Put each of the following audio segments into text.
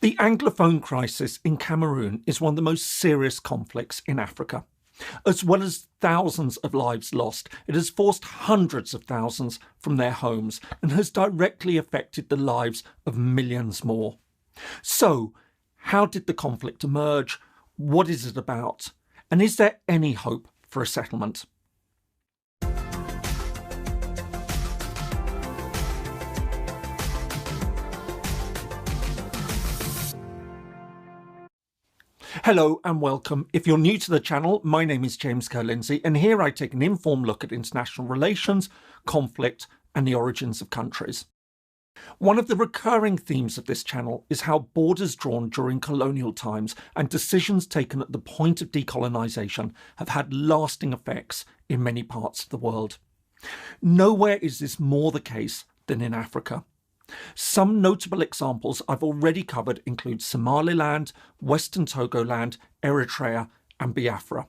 The Anglophone crisis in Cameroon is one of the most serious conflicts in Africa. As well as thousands of lives lost, it has forced hundreds of thousands from their homes and has directly affected the lives of millions more. So, how did the conflict emerge? What is it about? And is there any hope for a settlement? Hello and welcome. If you're new to the channel, my name is James Kerr-Lindsay, and here I take an informed look at international relations, conflict, and the origins of countries. One of the recurring themes of this channel is how borders drawn during colonial times and decisions taken at the point of decolonisation have had lasting effects in many parts of the world. Nowhere is this more the case than in Africa. Some notable examples I've already covered include Somaliland, Western Togoland, Eritrea, and Biafra.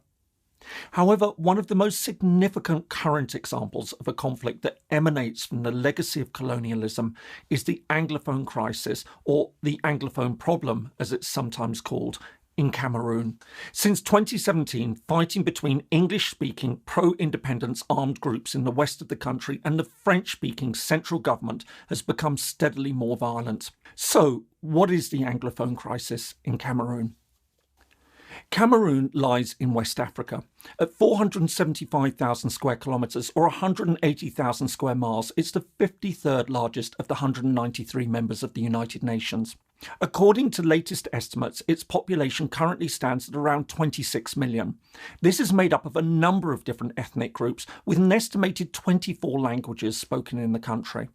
However, one of the most significant current examples of a conflict that emanates from the legacy of colonialism is the Anglophone crisis, or the Anglophone problem, as it's sometimes called, in Cameroon. Since 2017, fighting between English-speaking pro-independence armed groups in the west of the country and the French-speaking central government has become steadily more violent. So, what is the Anglophone crisis in Cameroon? Cameroon lies in West Africa. At 475,000 square kilometres or 180,000 square miles, it's the 53rd largest of the 193 members of the United Nations. According to latest estimates, its population currently stands at around 26 million. This is made up of a number of different ethnic groups, with an estimated 24 languages spoken in the country.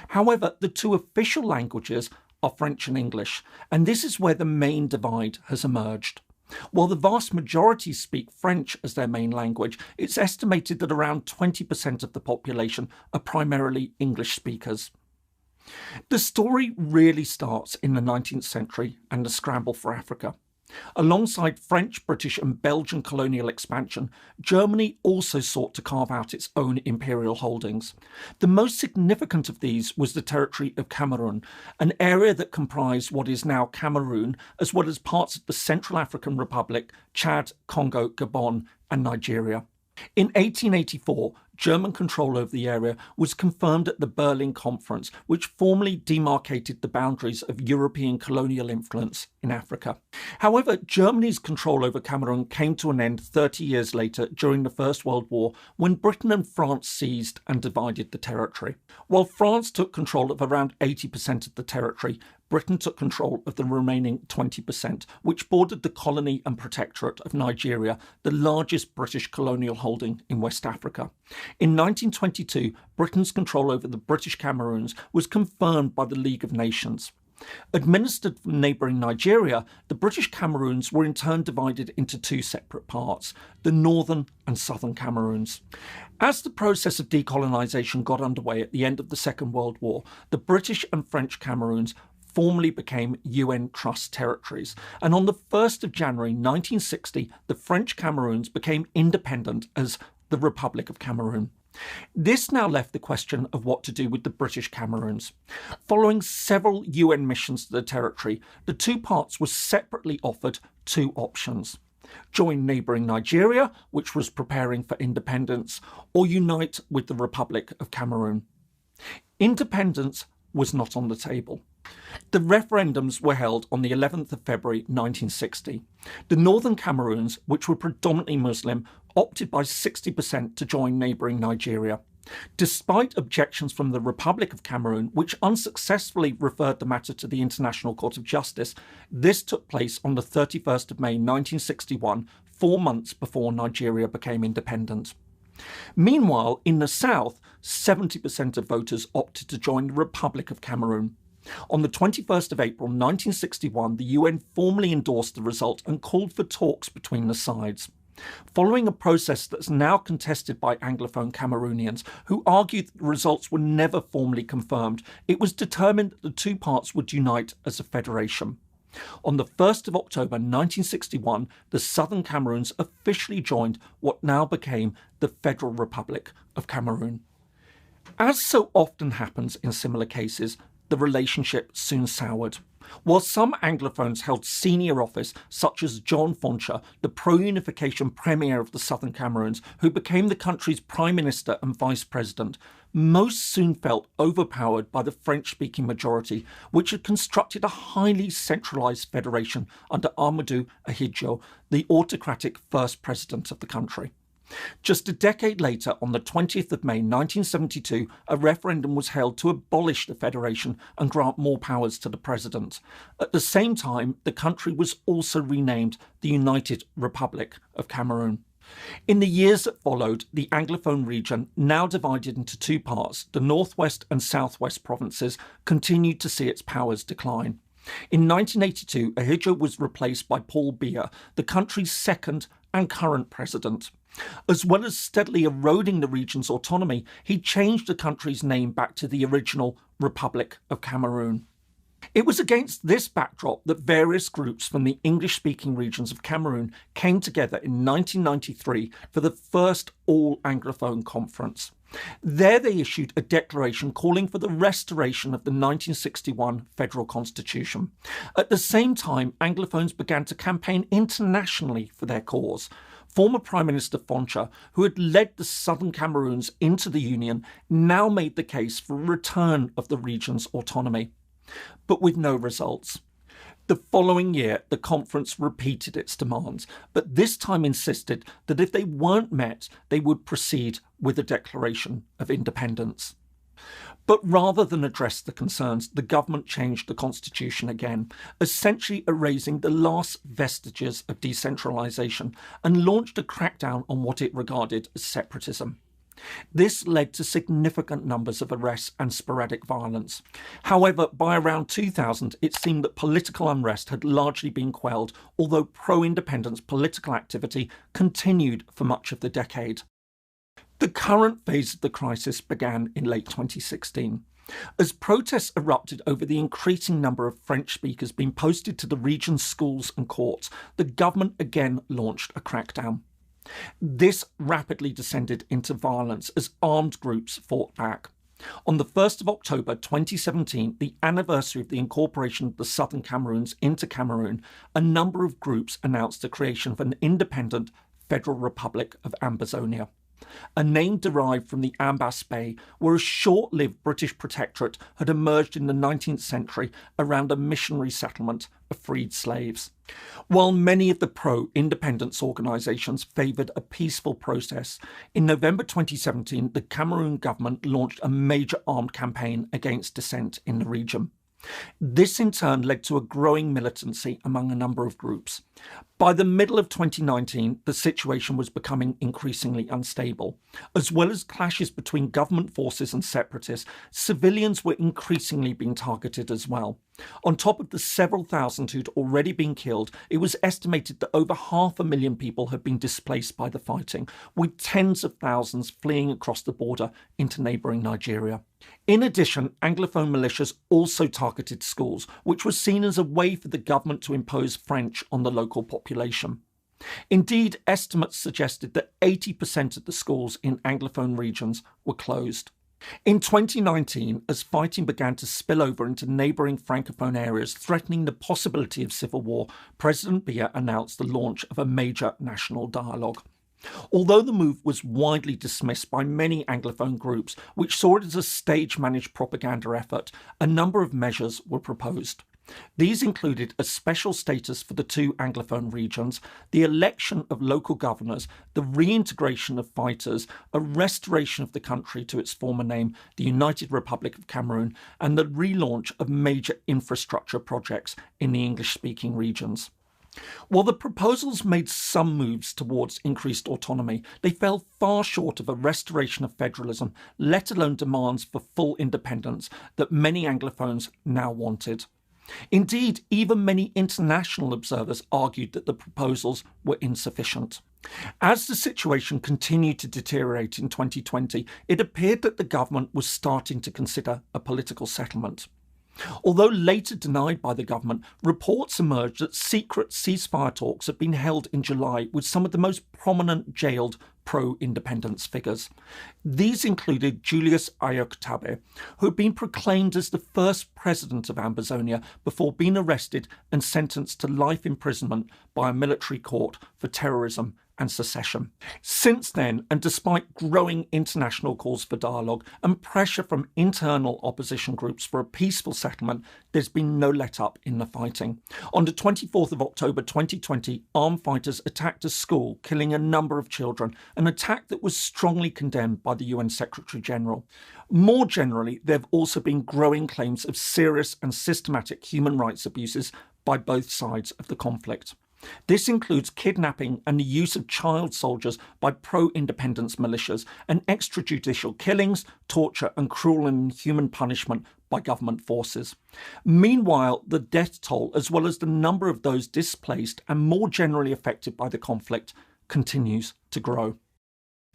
However, the two official languages are French and English, and this is where the main divide has emerged. While the vast majority speak French as their main language, it's estimated that around 20% of the population are primarily English speakers. The story really starts in the 19th century and the scramble for Africa. Alongside French, British and Belgian colonial expansion, Germany also sought to carve out its own imperial holdings. The most significant of these was the territory of Cameroon, an area that comprised what is now Cameroon, as well as parts of the Central African Republic, Chad, Congo, Gabon and Nigeria. In 1884, German control over the area was confirmed at the Berlin Conference, which formally demarcated the boundaries of European colonial influence in Africa. However, Germany's control over Cameroon came to an end 30 years later during the First World War, when Britain and France seized and divided the territory. While France took control of around 80% of the territory, Britain took control of the remaining 20%, which bordered the colony and protectorate of Nigeria, the largest British colonial holding in West Africa. In 1922, Britain's control over the British Cameroons was confirmed by the League of Nations. Administered from neighbouring Nigeria, the British Cameroons were in turn divided into two separate parts, the northern and southern Cameroons. As the process of decolonisation got underway at the end of the Second World War, the British and French Cameroons formally became UN Trust territories, and on the 1st of January 1960, the French Cameroons became independent as the Republic of Cameroon. This now left the question of what to do with the British Cameroons. Following several UN missions to the territory, the two parts were separately offered two options: join neighbouring Nigeria, which was preparing for independence, or unite with the Republic of Cameroon. Independence was not on the table. The referendums were held on the 11th of February 1960. The northern Cameroons, which were predominantly Muslim, opted by 60% to join neighbouring Nigeria. Despite objections from the Republic of Cameroon, which unsuccessfully referred the matter to the International Court of Justice, this took place on the 31st of May 1961, 4 months before Nigeria became independent. Meanwhile, in the south, 70% of voters opted to join the Republic of Cameroon. On the 21st of April 1961, the UN formally endorsed the result and called for talks between the sides. Following a process that's now contested by Anglophone Cameroonians, who argued that the results were never formally confirmed, it was determined that the two parts would unite as a federation. On the 1st of October 1961, the Southern Cameroons officially joined what now became the Federal Republic of Cameroon. As so often happens in similar cases, the relationship soon soured. While some Anglophones held senior office, such as John Foncha, the pro-unification premier of the Southern Cameroons, who became the country's prime minister and vice president, most soon felt overpowered by the French-speaking majority, which had constructed a highly centralised federation under Amadou Ahidjo, the autocratic first president of the country. Just a decade later, on the 20th of May 1972, a referendum was held to abolish the federation and grant more powers to the president. At the same time, the country was also renamed the United Republic of Cameroon. In the years that followed, the Anglophone region, now divided into two parts, the northwest and southwest provinces, continued to see its powers decline. In 1982, Ahidjo was replaced by Paul Biya, the country's second and current president. As well as steadily eroding the region's autonomy, he changed the country's name back to the original Republic of Cameroon. It was against this backdrop that various groups from the English-speaking regions of Cameroon came together in 1993 for the first all-Anglophone conference. There they issued a declaration calling for the restoration of the 1961 federal constitution. At the same time, Anglophones began to campaign internationally for their cause. Former Prime Minister Foncha, who had led the Southern Cameroons into the Union, now made the case for a return of the region's autonomy, but with no results. The following year, the conference repeated its demands, but this time insisted that if they weren't met, they would proceed with a declaration of independence. But rather than address the concerns, the government changed the constitution again, essentially erasing the last vestiges of decentralisation and launched a crackdown on what it regarded as separatism. This led to significant numbers of arrests and sporadic violence. However, by around 2000, it seemed that political unrest had largely been quelled, although pro-independence political activity continued for much of the decade. The current phase of the crisis began in late 2016. As protests erupted over the increasing number of French speakers being posted to the region's schools and courts, the government again launched a crackdown. This rapidly descended into violence as armed groups fought back. On the 1st of October 2017, the anniversary of the incorporation of the Southern Cameroons into Cameroon, a number of groups announced the creation of an independent Federal Republic of Ambazonia, a name derived from the Ambas Bay, where a short-lived British protectorate had emerged in the 19th century around a missionary settlement of freed slaves. While many of the pro-independence organisations favoured a peaceful process, in November 2017 the Cameroon government launched a major armed campaign against dissent in the region. This in turn led to a growing militancy among a number of groups. By the middle of 2019, the situation was becoming increasingly unstable. As well as clashes between government forces and separatists, civilians were increasingly being targeted as well. On top of the several thousand who'd already been killed, it was estimated that over 500,000 people had been displaced by the fighting, with tens of thousands fleeing across the border into neighbouring Nigeria. In addition, Anglophone militias also targeted schools, which was seen as a way for the government to impose French on the local population. Indeed, estimates suggested that 80% of the schools in Anglophone regions were closed. In 2019, as fighting began to spill over into neighbouring Francophone areas, threatening the possibility of civil war, President Biya announced the launch of a major national dialogue. Although the move was widely dismissed by many Anglophone groups, which saw it as a stage-managed propaganda effort, a number of measures were proposed. These included a special status for the two Anglophone regions, the election of local governors, the reintegration of fighters, a restoration of the country to its former name, the United Republic of Cameroon, and the relaunch of major infrastructure projects in the English-speaking regions. While the proposals made some moves towards increased autonomy, they fell far short of a restoration of federalism, let alone demands for full independence that many Anglophones now wanted. Indeed, even many international observers argued that the proposals were insufficient. As the situation continued to deteriorate in 2020, it appeared that the government was starting to consider a political settlement. Although later denied by the government, reports emerged that secret ceasefire talks had been held in July with some of the most prominent jailed pro-independence figures. These included Julius Ayoktabe, who had been proclaimed as the first president of Ambazonia before being arrested and sentenced to life imprisonment by a military court for terrorism and secession. Since then, and despite growing international calls for dialogue and pressure from internal opposition groups for a peaceful settlement, there's been no let-up in the fighting. On the 24th of October 2020, armed fighters attacked a school, killing a number of children, an attack that was strongly condemned by the UN Secretary-General. More generally, there have also been growing claims of serious and systematic human rights abuses by both sides of the conflict. This includes kidnapping and the use of child soldiers by pro-independence militias and extrajudicial killings, torture and cruel and inhuman punishment by government forces. Meanwhile, the death toll, as well as the number of those displaced and more generally affected by the conflict, continues to grow.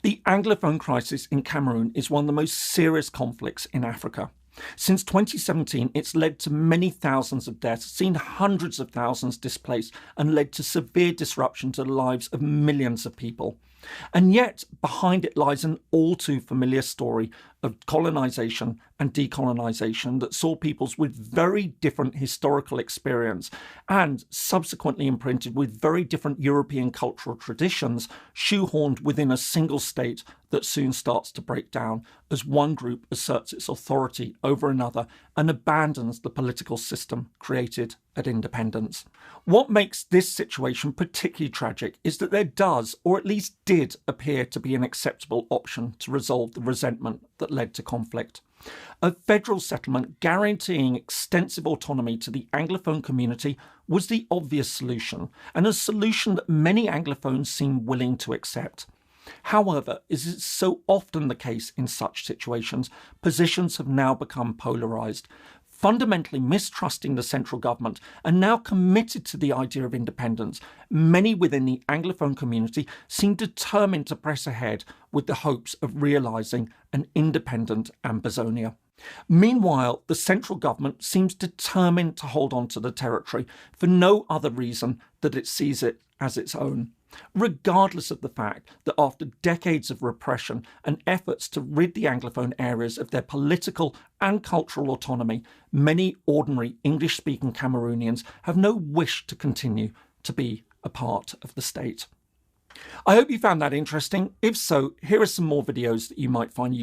The Anglophone crisis in Cameroon is one of the most serious conflicts in Africa. Since 2017, it's led to many thousands of deaths, seen hundreds of thousands displaced, and led to severe disruption to the lives of millions of people. And yet, behind it lies an all too familiar story of colonisation and decolonisation that saw peoples with very different historical experience and subsequently imprinted with very different European cultural traditions shoehorned within a single state that soon starts to break down as one group asserts its authority over another and abandons the political system created at independence. What makes this situation particularly tragic is that there does, or at least did, appear to be an acceptable option to resolve the resentment that led to conflict. A federal settlement guaranteeing extensive autonomy to the Anglophone community was the obvious solution, and a solution that many Anglophones seem willing to accept. However, as is so often the case in such situations, positions have now become polarised. Fundamentally mistrusting the central government and now committed to the idea of independence, many within the Anglophone community seem determined to press ahead with the hopes of realising an independent Ambazonia. Meanwhile, the central government seems determined to hold on to the territory for no other reason that it sees it as its own, regardless of the fact that after decades of repression and efforts to rid the Anglophone areas of their political and cultural autonomy, many ordinary English-speaking Cameroonians have no wish to continue to be a part of the state. I hope you found that interesting. If so, here are some more videos that you might find useful.